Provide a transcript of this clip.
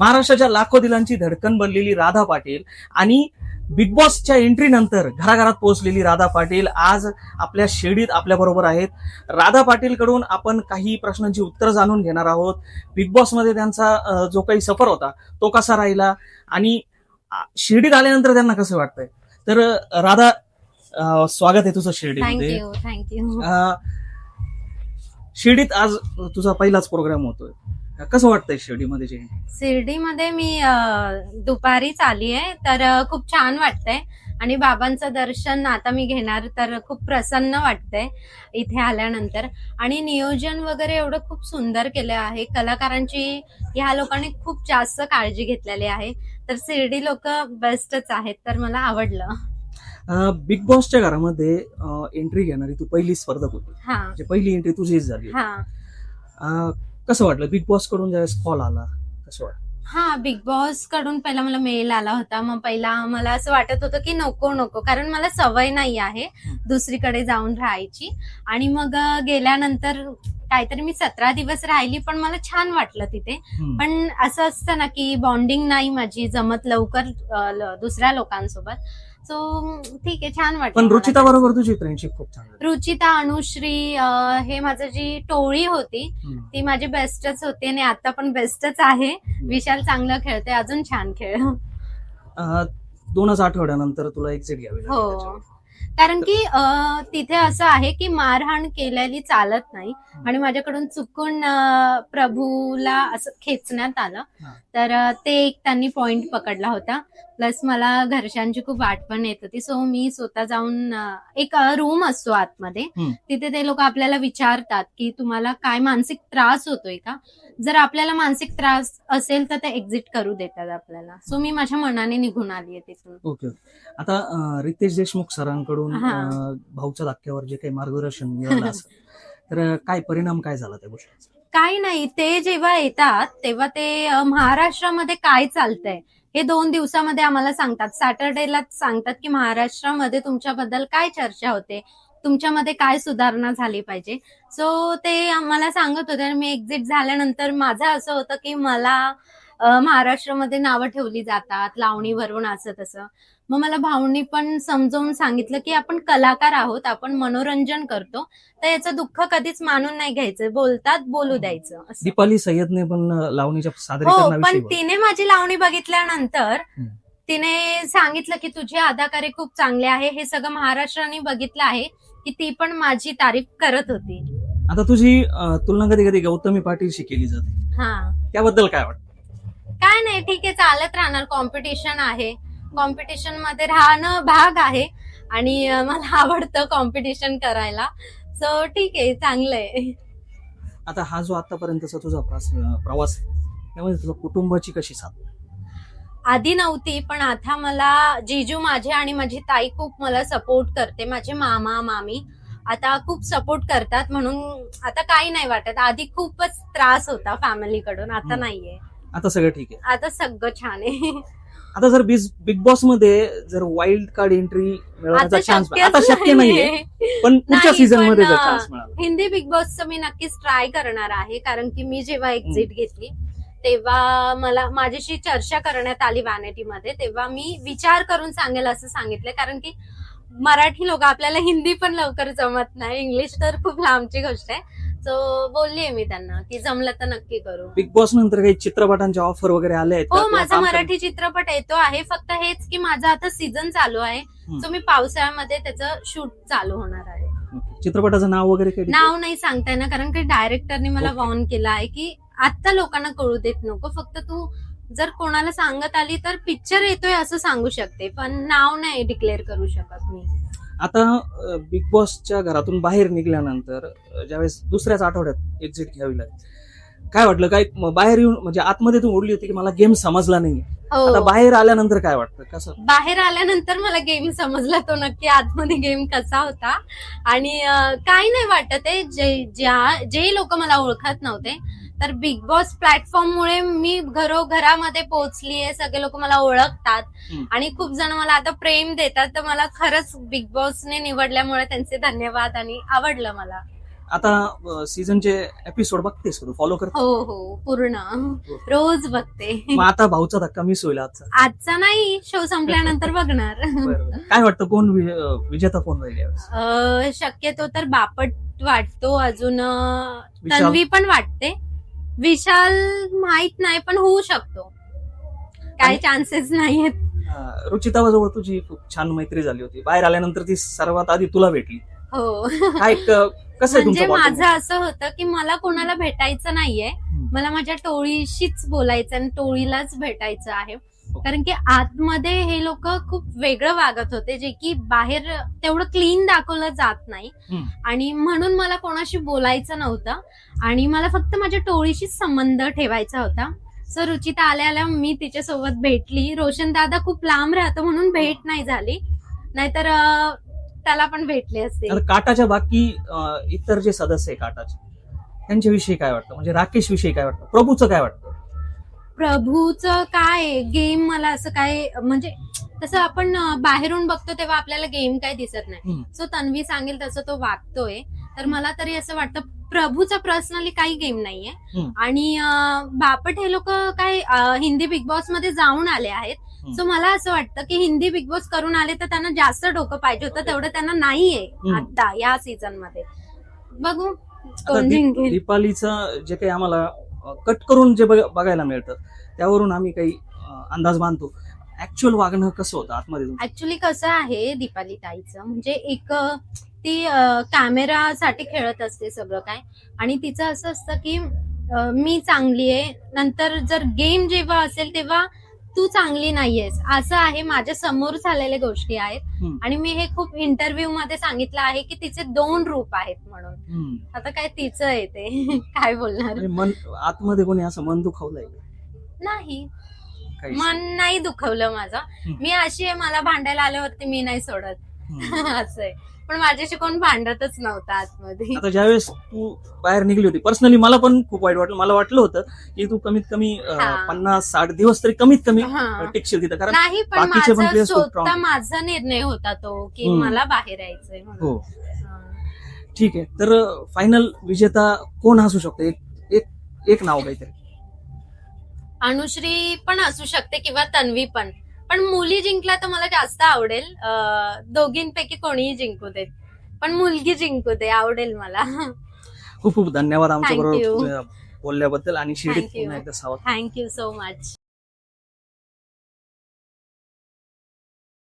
महाराष्ट्राच्या लाखो दिलांची धडकन बनलेली राधा पाटील आणि बिग बॉसच्या एंट्री नंतर घराघरात पोहोचलेली राधा पाटील आज आपल्या शिर्डीत आपल्या बरोबर आहेत. राधा पाटील कडून आपण काही प्रश्नांची उत्तरं जाणून घेणार आहोत. बिग बॉस मध्ये त्यांचा जो काही सफर होता तो कसा राहिला आणि शिर्डीत आल्यानंतर त्यांना कसं वाटतंय. तर राधा, स्वागत आहे तुझं शिर्डीमध्ये. थँक्यू. शिर्डीत आज तुझा पहिलाच प्रोग्राम होतोय, कसं वाटतंय शिर्डीमध्ये? शिर्डीमध्ये मी दुपारीच आली आहे, तर खूप छान वाटतंय आणि बाबांचं दर्शन आता मी घेणार, तर खूप प्रसन्न वाटतंय इथे आल्यानंतर. आणि नियोजन वगैरे एवढं खूप सुंदर केलं आहे. कलाकारांची ह्या लोकांनी खूप जास्त काळजी घेतलेली आहे, तर शिर्डी लोक बेस्टच आहेत, तर मला आवडलं. बिग बॉसच्या घरामध्ये एंट्री घेणारी तू पहिली स्पर्धक होती, हा म्हणजे पहिली एंट्री तुझीच झाली. हा कसं वाटलं बिग बॉस कडून ज्यावेळेस कॉल आला, कसं वाटलं? हा बिग बॉस कडून पहिला मला मेल आला होता. मग पहिला मला असं वाटत होतं की नको, कारण मला सवय नाही आहे दुसरीकडे जाऊन राहायची. आणि मग गेल्यानंतर काहीतरी मी 17 दिवस राहिली, पण मला छान वाटलं तिथे. पण असं असतं ना की बॉन्डिंग नाही माझी जमत लवकर दुसऱ्या लोकांसोबत. सो ठीक आहे, छान वाटलं. पण रुचिता बरोबर तुझी फ्रेंडशिप खूप चांगली. रुचिता, अनुश्री, हे माझं जी टोळी होती ती माझी बेस्टच होती आणि आता पण बेस्टच आहे. विशाल चांगलं खेळते, अजून छान खेळ. 2 आठवड्यानंतर तुला एक्झिट घ्यावी लागली हो, त्याच्यावर. कारण की तिथे असं आहे की मारहाण केलेली चालत नाही आणि माझ्याकडून चुकून प्रभूला असं खेचण्यात आलं, तर ते एक त्यांनी पॉइंट पकडला होता. प्लस मला घरच्यांची खूप आठवण येत होती. सो मी स्वतः जाऊन एक रूम असतो आतमध्ये, तिथे ते लोक आपल्याला विचारतात की तुम्हाला काय मानसिक त्रास होतोय का. जर आपल्याला मानसिक त्रास असेल तर ते एक्झिट करू देतात आपल्याला. सो मी माझ्या मनाने निघून आली आहे तिथून. ओके. आता रितेश देशमुख सरांकडून भाऊच्या धक्क्यावर जे काही मार्गदर्शन मिळालं असेल, तर काय परिणाम काय झाला त्या गोष्टीचा? काही नाही, ते जेव्हा येतात तेव्हा ते महाराष्ट्रामध्ये काय चालतंय हे 2 दिवसामध्ये आम्हाला सांगतात. सॅटर्डेला सांगतात की महाराष्ट्रामध्ये तुमच्याबद्दल काय चर्चा होते, तुमच्यामध्ये काय सुधारणा झाली पाहिजे. सो ते आम्हाला सांगत होते. आणि मी एक्झिट झाल्यानंतर माझं असं होतं की मला महाराष्ट्रामध्ये नावं ठेवली जातात लावणीवरून, असं तसं. मग मला भाऊंनी पण समजावून सांगितलं की आपण कलाकार आहोत, आपण मनोरंजन करतो, तर याचं दुःख कधीच मानून नाही घ्यायचं, बोलतात बोलू द्यायचं असं. दीपाली सय्यदने पण लावणीच्या हो, सादरीकरणाविषयी पण तिने माझी लावणी बघितल्यानंतर तिने सांगितलं की तुझे अदाकारी खूप चांगले आहे, हे सगळं महाराष्ट्राने बघितलं आहे, की ती पण माझी तारीफ करत होती. आता तुझी तुलना कधी कधी गौतमी पाटीलशी केली जाते, त्याबद्दल काय वाटतं? काय नाही, ठीक आहे, चालत राहणार. कॉम्पिटिशन आहे, कॉम्पिटिशन मध्ये राहणं भाग आहे आणि मला आवडतं कॉम्पिटिशन करायला. सो ठीक आहे, चांगलंय. आता हा जो आतापर्यंतचा तुझा प्रवास आहे, त्यामध्ये तुझ्या कुटुंबाची कशी साथ? आधी नव्हती, पण आता मला जिजू माझे आणि माझी ताई खूप मला सपोर्ट करते. माझे मामा मामी आता खूप सपोर्ट करतात, म्हणून आता काही नाही वाटत. आधी खूपच त्रास होता फॅमिलीकडून, आता नाहीये. आता सगळं ठीक आहे, आता सगळं छान आहे. आता जर बिग बॉस मध्ये जर वाईल्ड कार्ड एंट्री मिळवण्याचा चान्स, आता शक्य नाहीये, पण पुढच्या सीझन मध्ये जर चान्स मिळाला, हिंदी बिग बॉसचं मी नक्कीच ट्राय करणार आहे. कारण की मी जेव्हा एक्झिट घेतली तेव्हा मला माझ्याशी चर्चा करण्यात आली व्हॅनिटीमध्ये, तेव्हा मी विचार करून सांगेल असं सांगितलं. कारण की मराठी लोक, आपल्याला हिंदी पण लवकर जमत नाही, इंग्लिश तर खूप लांबची गोष्ट आहे. सो बोललीये मी त्यांना की जमलं तर नक्की करू. बिग बॉस नंतर काही चित्रपटांच्या ऑफर वगैरे आल्या आहेत? हो, माझा मराठी चित्रपट येतो आहे. फक्त हेच की माझा आता सीझन चालू आहे, सो मी पावसाळ्यामध्ये त्याचं शूट चालू होणार आहे. चित्रपटाचं नाव वगैरे काही? नाव नाही सांगता येणार, कारण की डायरेक्टरने मला वॉर्न केलं आहे की आता लोकांना कळू देत नको, फक्त तू जर कोणाला सांगत आली तर पिक्चर येतोय असं सांगू शकते, पण नाव नाही डिक्लेअर करू शकत मी. आता बिग बॉसच्या घरातून बाहेर निघाल्यानंतर ज्यावेळेस दुसऱ्याच आठवड्यात एक्झिट घ्यावी लागली, काय वाटलं? काय बाहेर येऊन, म्हणजे आतमध्ये तू ओढली होती की मला गेम समजला नाही, आता बाहेर आल्यानंतर काय वाटतं? कसं? बाहेर आल्यानंतर मला गेम समजला तो नक्की, आतमध्ये गेम कसा होता. आणि काही नाही वाटत आहे. जे लोक मला ओळखत नव्हते, तर बिग बॉस प्लॅटफॉर्म मुळे मी घरोघरामध्ये पोहोचलीये, सगळे लोक मला ओळखतात आणि खूप जण मला आता प्रेम देतात. तर मला खरंच बिग बॉसने निवडल्यामुळे त्यांचे धन्यवाद आणि आवडलं मला. आता सीझनचे एपिसोड बघतेस का तू, फॉलो करते? हो हो पूर्ण रोज बघते. मग आता भाऊचा धक्का मिस होईल आजचा. आजचा नाही, शो संपल्यानंतर बघणार. बरं. काय वाटतं कोण विजेता कोण राहील यावेळेस? शक्यतो तर बापट वाटतो, अजून विशाल? तन्वी पण वाटते. विशाल माहित नाही, पण होऊ शकतो, काय आणि- चान्सेस नाहीयेत. रुचिताजवळ तुझी खूप छान मैत्री झाली होती, बाहेर आल्यानंतर ती सर्वात आधी तुला भेटली. हो. काय कसं आहे म्हणजे तुमचं माझं bonding? असं होतं की मला कोणाला भेटायचं नाहीये, मला माझ्या टोळीशीच बोलायचं आणि टोळीलाच भेटायचं आहे. कारण की आतमध्ये हे लोक खूप वेगळं वागत होते, जे की बाहेर तेवढं क्लीन दाखवलं जात नाही. हम्म. आणि म्हणून मला कोणाशी बोलायचं नव्हतं आणि मला फक्त माझ्या टोळीशीच संबंध ठेवायचा होता. सो रुचिता आल्या आल्या मी तिच्यासोबत भेटली. रोशन दादा खूप लांब राहतो म्हणून भेट नाही झाली, नाहीतर त्याला पण भेटले असते. आता काटाच्या बाकी इतर जे सदस्य आहे काटाचे, त्यांच्याविषयी काय वाटतं, म्हणजे राकेश विषयी काय वाटतं, प्रभूचं काय वाटतं? प्रभूचं काय गेम मला असं काय, म्हणजे तसं आपण बाहेरून बघतो तेव्हा आपल्याला गेम काय दिसत नाही. हम्म. सो तन्वी सांगेल तसं तो वागतोय, तर मला तरी असं वाटतं प्रभूचा पर्सनली काही गेम नाहीये. हम्म. आणि बापट हे लोक काय हिंदी बिग बॉस मध्ये जाऊन आले आहेत. हम्म. सो मला असं वाटतं की हिंदी बिग बॉस करून आले तर त्यांना जास्त डोकं पाहिजे होतं, तेवढं त्यांना नाहीये हम्म. आता या सीझन मध्ये. बघू आता कोण जिंकेल. दीपालीचं जे काही आम्हाला कट करून जे बघायला मिळतं त्यावरून आम्ही काही अंदाज बांधतो. ऍक्च्युअल वागणं कसं होतं आतमध्ये तुमचं? ऍक्च्युली कसं आहे दीपाली ताईचं, म्हणजे एक ती कॅमेरासाठी खेळत असते सगळं काय, आणि तिचं असं असतं की मी चांगली आहे, नंतर जर गेम जेव्हा असेल तेव्हा तू चांगली नाहीयेस, असं आहे. माझ्या समोर झालेल्या गोष्टी आहेत हम्म. आणि मी हे खूप इंटरव्ह्यू मध्ये सांगितलं आहे की तिचे 2 रूप आहेत म्हणून. हम्म. आता काय तिचं आहे ते काय बोलणार. म्हणजे मन आतमध्ये कोणी असं मन दुखावलंय नाही, काही? मन नाही दुखवलं माझं. मी अशी आहे, मला भांडायला आल्यावरती मी नाही सोडत. हम्म. असं आहे, पण माझ्याशी कोण भांडतच नव्हतं आतमध्ये. आता ज्यावेळेस तू बाहेर निघली होती, पर्सनली मला पण खूप वाईट वाटलं. मला वाटलं होतं की तू कमीत कमी हा. 50-60 दिवस तरी कमीत कमी हा. टिकशील तिथं, कारण नाही, पण बाकीचे पण माझा players खूप स्वतः strong. माझा निर्णय होता तो की हम्म. मला बाहेर यायचंय म्हणून. हो. हा. ठीक आहे, तर फायनल विजेता कोण असू शकतो? एक नाव काहीतरी. अनुश्री पण असू शकते किंवा तन्वी पण मुली जिंकल्या तर मला जास्त आवडेल. दोघींपैकी कोणीही जिंकू देत, पण मुलगी जिंकू दे, आवडेल मला. खूप खूप धन्यवाद आमच्या Thank you. बरोबर बोलल्याबद्दल, आणि शिडीत Thank you. पुन्हा एकदा सावध. Thank you so much.